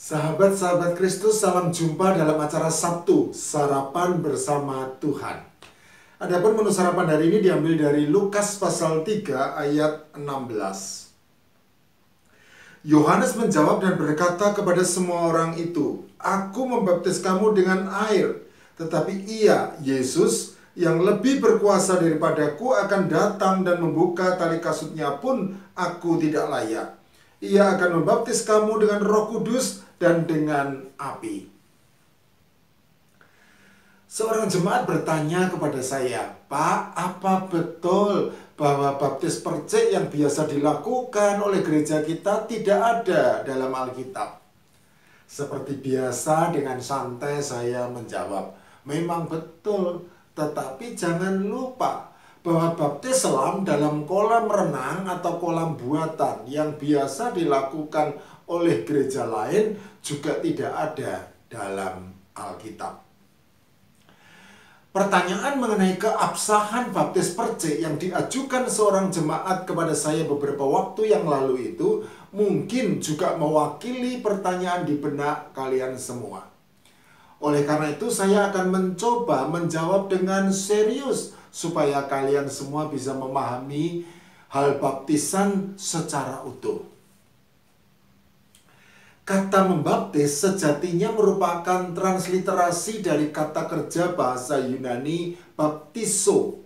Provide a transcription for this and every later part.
Sahabat-sahabat Kristus, salam jumpa dalam acara Sabtu, Sarapan Bersama Tuhan. Adapun menu sarapan hari ini diambil dari Lukas pasal 3 ayat 16. Yohanes menjawab dan berkata kepada semua orang itu, "Aku membaptis kamu dengan air, tetapi Ia, Yesus, yang lebih berkuasa daripadaku akan datang dan membuka tali kasutnya pun aku tidak layak. Ia akan membaptis kamu dengan Roh Kudus dan dengan api." Seorang jemaat bertanya kepada saya, "Pak, apa betul bahwa baptis percik yang biasa dilakukan oleh gereja kita tidak ada dalam Alkitab?" Seperti biasa dengan santai saya menjawab, "Memang betul, tetapi jangan lupa bahwa baptis selam dalam kolam renang atau kolam buatan yang biasa dilakukan oleh gereja lain juga tidak ada dalam Alkitab." Pertanyaan mengenai keabsahan baptis percik yang diajukan seorang jemaat kepada saya beberapa waktu yang lalu itu mungkin juga mewakili pertanyaan di benak kalian semua. Oleh karena itu saya akan mencoba menjawab dengan serius supaya kalian semua bisa memahami hal baptisan secara utuh. Kata membaptis sejatinya merupakan transliterasi dari kata kerja bahasa Yunani baptizo.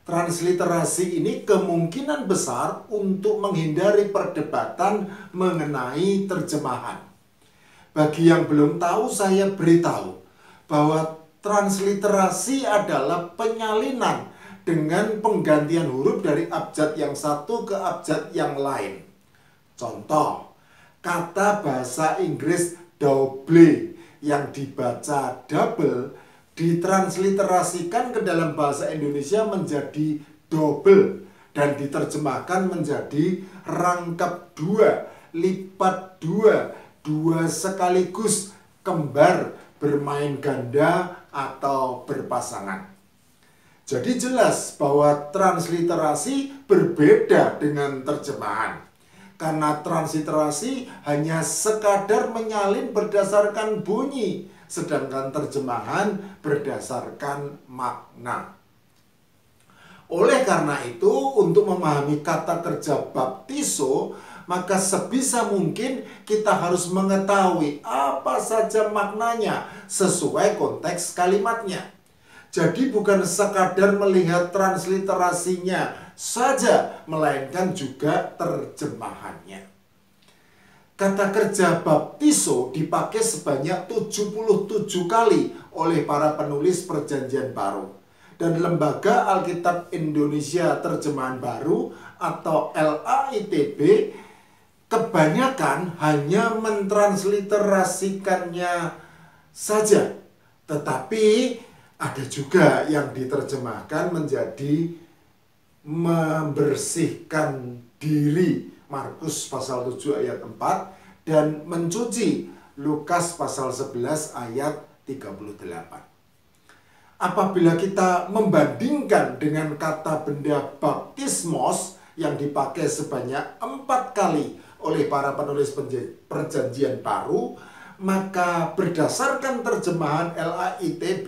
Transliterasi ini kemungkinan besar untuk menghindari perdebatan mengenai terjemahan. Bagi yang belum tahu, saya beritahu bahwa transliterasi adalah penyalinan dengan penggantian huruf dari abjad yang satu ke abjad yang lain. Contoh, kata bahasa Inggris double yang dibaca double ditransliterasikan ke dalam bahasa Indonesia menjadi double dan diterjemahkan menjadi rangkap dua, lipat dua, dua sekaligus, kembar, bermain ganda, atau berpasangan. Jadi jelas bahwa transliterasi berbeda dengan terjemahan. Karena transliterasi hanya sekadar menyalin berdasarkan bunyi, sedangkan terjemahan berdasarkan makna. Oleh karena itu, untuk memahami kata kerja baptizo, maka sebisa mungkin kita harus mengetahui apa saja maknanya sesuai konteks kalimatnya. Jadi bukan sekadar melihat transliterasinya saja, melainkan juga terjemahannya. Kata kerja baptizo dipakai sebanyak 77 kali oleh para penulis Perjanjian Baru. Dan Lembaga Alkitab Indonesia Terjemahan Baru atau LAITB kebanyakan hanya mentransliterasikannya saja. Tetapi ada juga yang diterjemahkan menjadi membersihkan diri, Markus pasal 7 ayat 4, dan mencuci, Lukas pasal 11 ayat 38. Apabila kita membandingkan dengan kata benda baptismos yang dipakai sebanyak 4 kali oleh para penulis Perjanjian Baru, maka berdasarkan terjemahan LAITB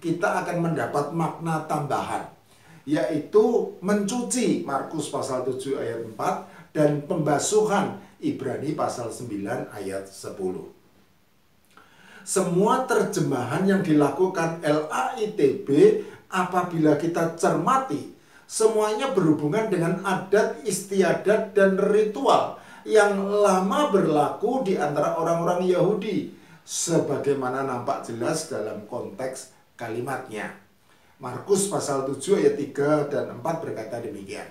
kita akan mendapat makna tambahan, yaitu mencuci, Markus pasal 7 ayat 4, dan pembasuhan, Ibrani pasal 9 ayat 10. Semua terjemahan yang dilakukan LAITB apabila kita cermati, semuanya berhubungan dengan adat istiadat dan ritual yang lama berlaku di antara orang-orang Yahudi, sebagaimana nampak jelas dalam konteks kalimatnya. Markus pasal 7 ayat 3 dan 4 berkata demikian.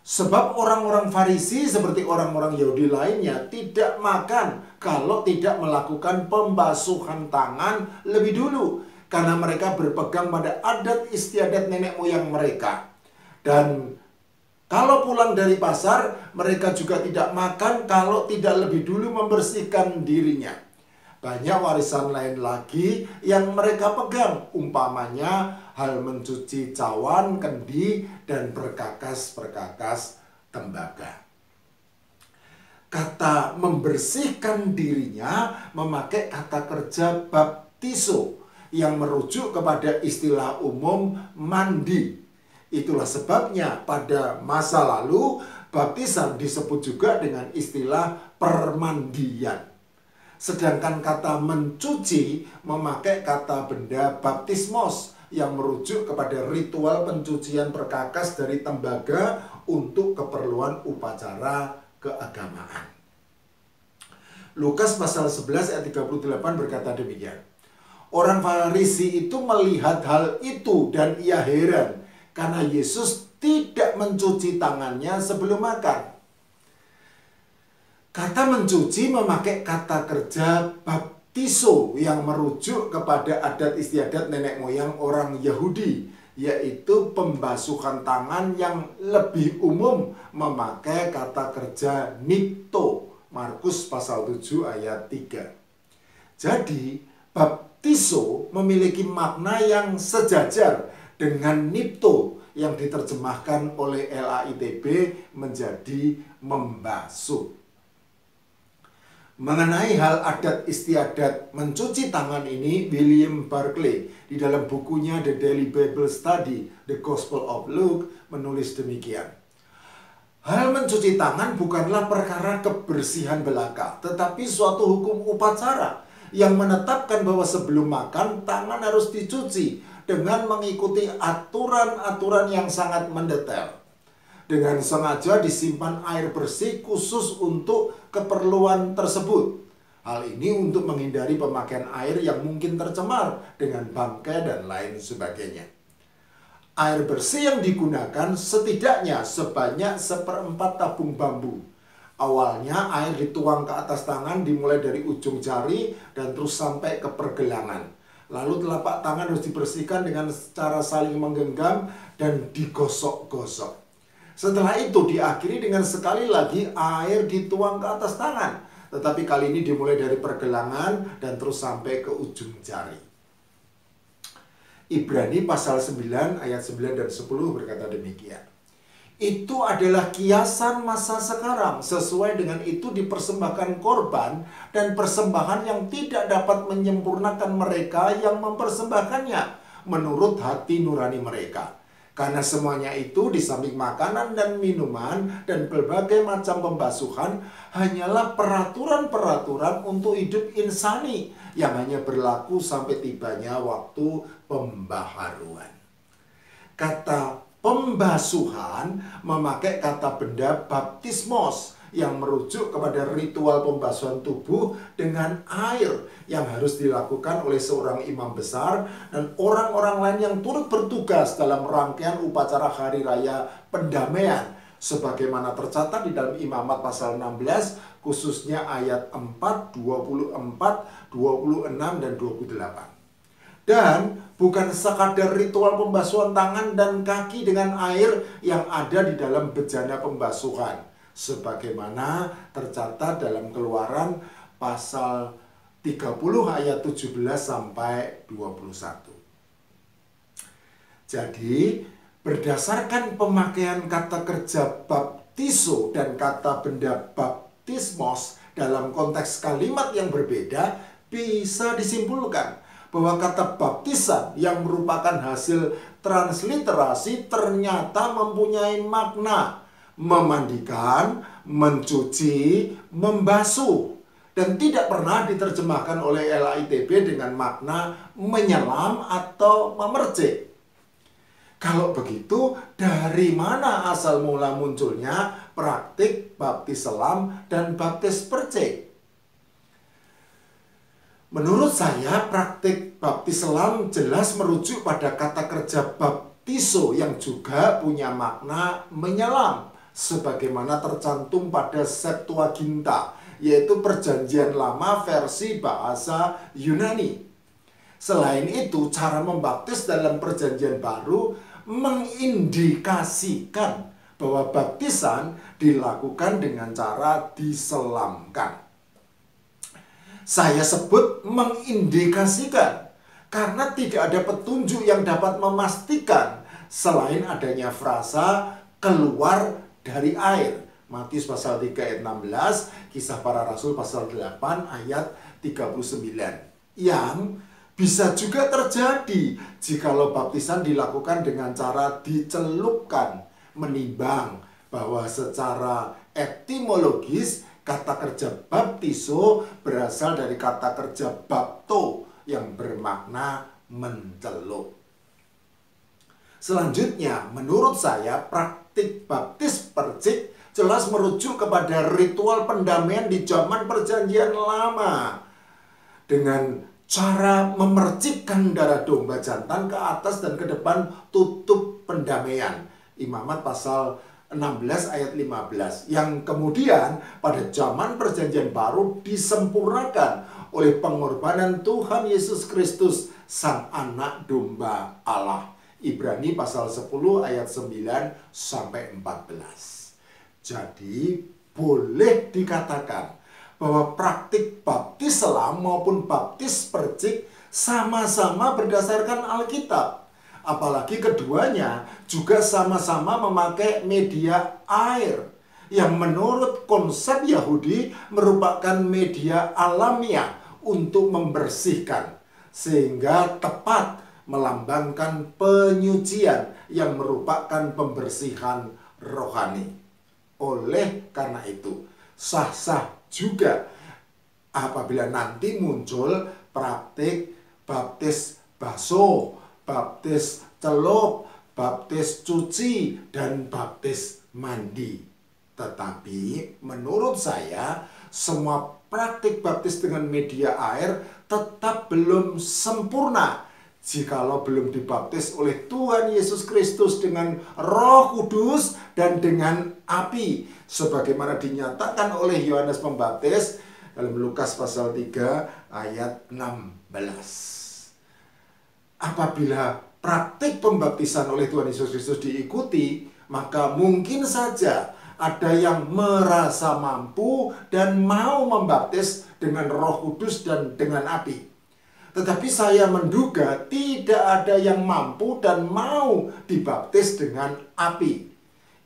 Sebab orang-orang Farisi seperti orang-orang Yahudi lainnya tidak makan kalau tidak melakukan pembasuhan tangan lebih dulu, karena mereka berpegang pada adat istiadat nenek moyang mereka. Dan kalau pulang dari pasar, mereka juga tidak makan kalau tidak lebih dulu membersihkan dirinya. Banyak warisan lain lagi yang mereka pegang, umpamanya hal mencuci cawan, kendi, dan berkakas-berkakas tembaga. Kata membersihkan dirinya memakai kata kerja baptizo yang merujuk kepada istilah umum mandi. Itulah sebabnya pada masa lalu baptisan disebut juga dengan istilah permandian. Sedangkan kata mencuci memakai kata benda baptismos yang merujuk kepada ritual pencucian perkakas dari tembaga untuk keperluan upacara keagamaan. Lukas pasal 11 ayat 38 berkata demikian. Orang Farisi itu melihat hal itu dan ia heran karena Yesus tidak mencuci tangannya sebelum makan. Kata mencuci memakai kata kerja baptizo yang merujuk kepada adat istiadat nenek moyang orang Yahudi, yaitu pembasuhan tangan yang lebih umum memakai kata kerja nikto. Markus pasal 7 ayat 3. Jadi baptizo memiliki makna yang sejajar dengan nipto yang diterjemahkan oleh LAITB menjadi membasuh. Mengenai hal adat istiadat mencuci tangan ini, William Barclay di dalam bukunya The Daily Bible Study, The Gospel of Luke menulis demikian. Hal mencuci tangan bukanlah perkara kebersihan belaka, tetapi suatu hukum upacara yang menetapkan bahwa sebelum makan tangan harus dicuci dengan mengikuti aturan-aturan yang sangat mendetail. Dengan sengaja disimpan air bersih khusus untuk keperluan tersebut. Hal ini untuk menghindari pemakaian air yang mungkin tercemar dengan bangkai dan lain sebagainya. Air bersih yang digunakan setidaknya sebanyak 1/4 tabung bambu. Awalnya air dituang ke atas tangan dimulai dari ujung jari dan terus sampai ke pergelangan. Lalu telapak tangan harus dibersihkan dengan cara saling menggenggam dan digosok-gosok. Setelah itu diakhiri dengan sekali lagi air dituang ke atas tangan. Tetapi kali ini dimulai dari pergelangan dan terus sampai ke ujung jari. Ibrani pasal 9 ayat 9 dan 10 berkata demikian. Itu adalah kiasan masa sekarang. Sesuai dengan itu dipersembahkan korban dan persembahan yang tidak dapat menyempurnakan mereka yang mempersembahkannya menurut hati nurani mereka. Karena semuanya itu di samping makanan dan minuman dan berbagai macam pembasuhan hanyalah peraturan-peraturan untuk hidup insani yang hanya berlaku sampai tibanya waktu pembaharuan. Kata pembasuhan memakai kata benda baptismos yang merujuk kepada ritual pembasuhan tubuh dengan air yang harus dilakukan oleh seorang imam besar dan orang-orang lain yang turut bertugas dalam rangkaian upacara hari raya pendamaian sebagaimana tercatat di dalam Imamat pasal 16 khususnya ayat 4, 24, 26 dan 28. Dan bukan sekadar ritual pembasuhan tangan dan kaki dengan air yang ada di dalam bejana pembasuhan sebagaimana tercatat dalam Keluaran pasal 30 ayat 17 sampai 21. Jadi, berdasarkan pemakaian kata kerja baptizo dan kata benda baptismos dalam konteks kalimat yang berbeda, bisa disimpulkan bahwa kata baptisan yang merupakan hasil transliterasi ternyata mempunyai makna memandikan, mencuci, membasuh, dan tidak pernah diterjemahkan oleh LAITB dengan makna menyelam atau memercik. Kalau begitu, dari mana asal mula munculnya praktik baptis selam dan baptis percik? Menurut saya, praktik baptis selam jelas merujuk pada kata kerja baptizo yang juga punya makna menyelam, sebagaimana tercantum pada Septuaginta, yaitu perjanjian lama versi bahasa Yunani. Selain itu, cara membaptis dalam perjanjian baru mengindikasikan bahwa baptisan dilakukan dengan cara diselamkan. Saya sebut mengindikasikan karena tidak ada petunjuk yang dapat memastikan selain adanya frasa keluar dari air, Matius pasal 3 ayat 16, Kisah Para Rasul pasal 8 ayat 39. Yang bisa juga terjadi jikalau baptisan dilakukan dengan cara dicelupkan, menimbang bahwa secara etimologis kata kerja baptiso berasal dari kata kerja bapto yang bermakna mencelup. Selanjutnya, menurut saya praktik baptis percik jelas merujuk kepada ritual pendamaian di zaman Perjanjian Lama dengan cara memercikkan darah domba jantan ke atas dan ke depan tutup pendamaian. Imamat pasal 16 ayat 15 yang kemudian pada zaman Perjanjian Baru disempurnakan oleh pengorbanan Tuhan Yesus Kristus, Sang Anak Domba Allah. Ibrani pasal 10 ayat 9 sampai 14. Jadi boleh dikatakan bahwa praktik baptis selam maupun baptis percik sama-sama berdasarkan Alkitab. Apalagi keduanya juga sama-sama memakai media air yang menurut konsep Yahudi merupakan media alamiah untuk membersihkan, sehingga tepat melambangkan penyucian yang merupakan pembersihan rohani. Oleh karena itu, sah-sah juga apabila nanti muncul praktik baptis basuh, baptis celup, baptis cuci, dan baptis mandi. Tetapi menurut saya, semua praktik baptis dengan media air tetap belum sempurna jikalau belum dibaptis oleh Tuhan Yesus Kristus dengan Roh Kudus dan dengan api, sebagaimana dinyatakan oleh Yohanes Pembaptis dalam Lukas pasal 3 ayat 16. Apabila praktik pembaptisan oleh Tuhan Yesus Kristus diikuti, maka mungkin saja ada yang merasa mampu dan mau membaptis dengan Roh Kudus dan dengan api. Tetapi saya menduga tidak ada yang mampu dan mau dibaptis dengan api.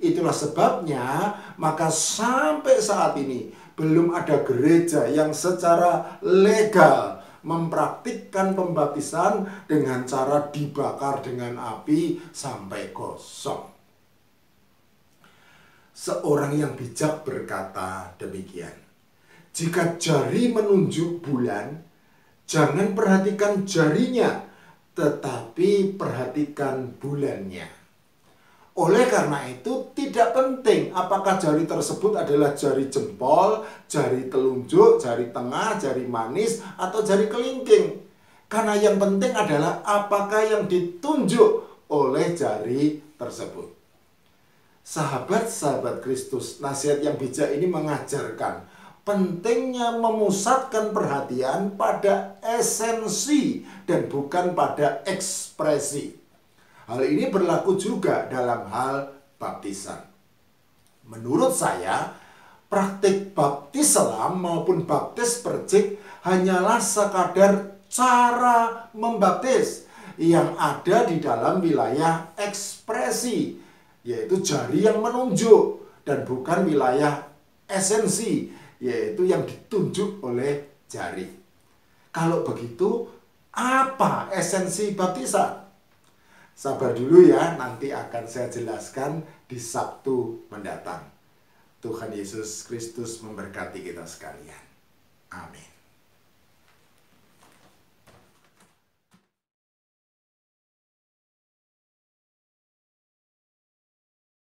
Itulah sebabnya maka sampai saat ini belum ada gereja yang secara legal mempraktikkan pembaptisan dengan cara dibakar dengan api sampai kosong. Seorang yang bijak berkata demikian, jika jari menunjuk bulan, jangan perhatikan jarinya, tetapi perhatikan bulannya. Oleh karena itu, tidak penting apakah jari tersebut adalah jari jempol, jari telunjuk, jari tengah, jari manis, atau jari kelingking. Karena yang penting adalah apakah yang ditunjuk oleh jari tersebut. Sahabat-sahabat Kristus, nasihat yang bijak ini mengajarkan pentingnya memusatkan perhatian pada esensi dan bukan pada ekspresi. Hal ini berlaku juga dalam hal baptisan. Menurut saya, praktik baptis selam maupun baptis percik hanyalah sekadar cara membaptis yang ada di dalam wilayah ekspresi, yaitu jari yang menunjuk, dan bukan wilayah esensi, yaitu yang ditunjuk oleh jari. Kalau begitu, apa esensi baptisan? Sabar dulu ya, nanti akan saya jelaskan di Sabtu mendatang. Tuhan Yesus Kristus memberkati kita sekalian. Amin.